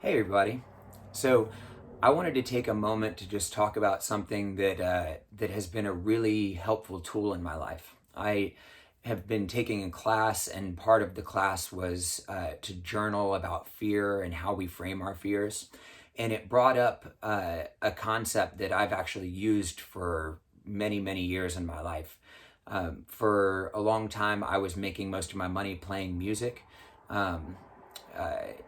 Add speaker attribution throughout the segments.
Speaker 1: Hey everybody. So I wanted to take a moment to just talk about something that has been a really helpful tool in my life. I have been taking a class, and part of the class was to journal about fear and how we frame our fears. And it brought up a concept that I've actually used for many, many years in my life. For a long time, I was making most of my money playing music. Um,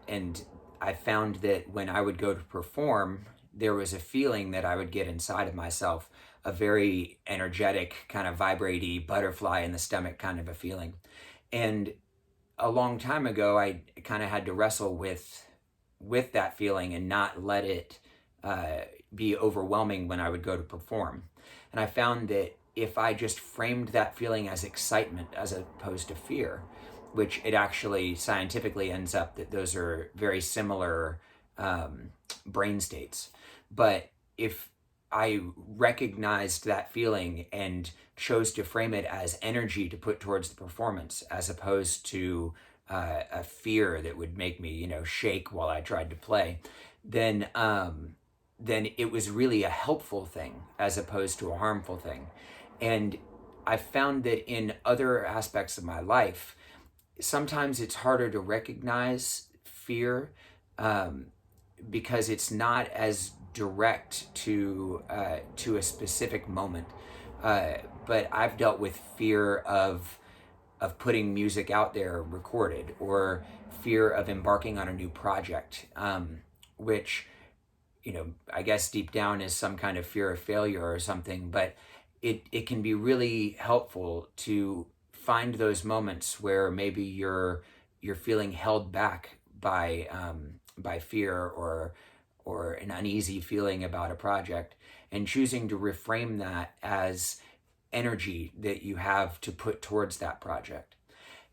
Speaker 1: and I found that when I would go to perform, there was a feeling that I would get inside of myself, a very energetic, kind of vibraty, butterfly in the stomach kind of a feeling. And a long time ago, I kind of had to wrestle with that feeling and not let it uh, be overwhelming when I would go to perform. And I found that if I just framed that feeling as excitement as opposed to fear, which it actually scientifically ends up that those are very similar um, brain states. But if I recognized that feeling and chose to frame it as energy to put towards the performance as opposed to a fear that would make me, shake while I tried to play, then then it was really a helpful thing as opposed to a harmful thing. And I found that in other aspects of my life, sometimes it's harder to recognize fear um, because it's not as direct to a specific moment. But I've dealt with fear of putting music out there recorded, or fear of embarking on a new project, which I guess deep down is some kind of fear of failure or something. But it can be really helpful to find those moments where maybe you're feeling held back by fear or an uneasy feeling about a project, and choosing to reframe that as energy that you have to put towards that project.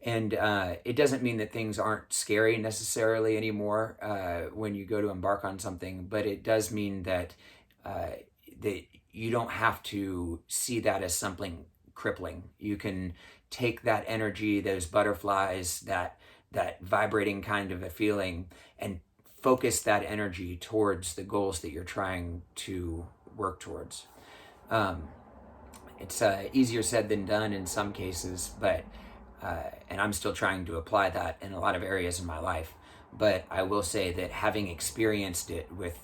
Speaker 1: And it doesn't mean that things aren't scary necessarily anymore when you go to embark on something, but it does mean uh, that you don't have to see that as something crippling. You can take that energy, those butterflies, that vibrating kind of a feeling, and focus that energy towards the goals that you're trying to work towards. Um, it's easier said than done in some cases, but and I'm still trying to apply that in a lot of areas in my life. But I will say that having experienced it with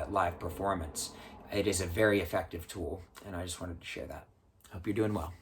Speaker 1: live performance, it is a very effective tool, and I just wanted to share that. Hope you're doing well.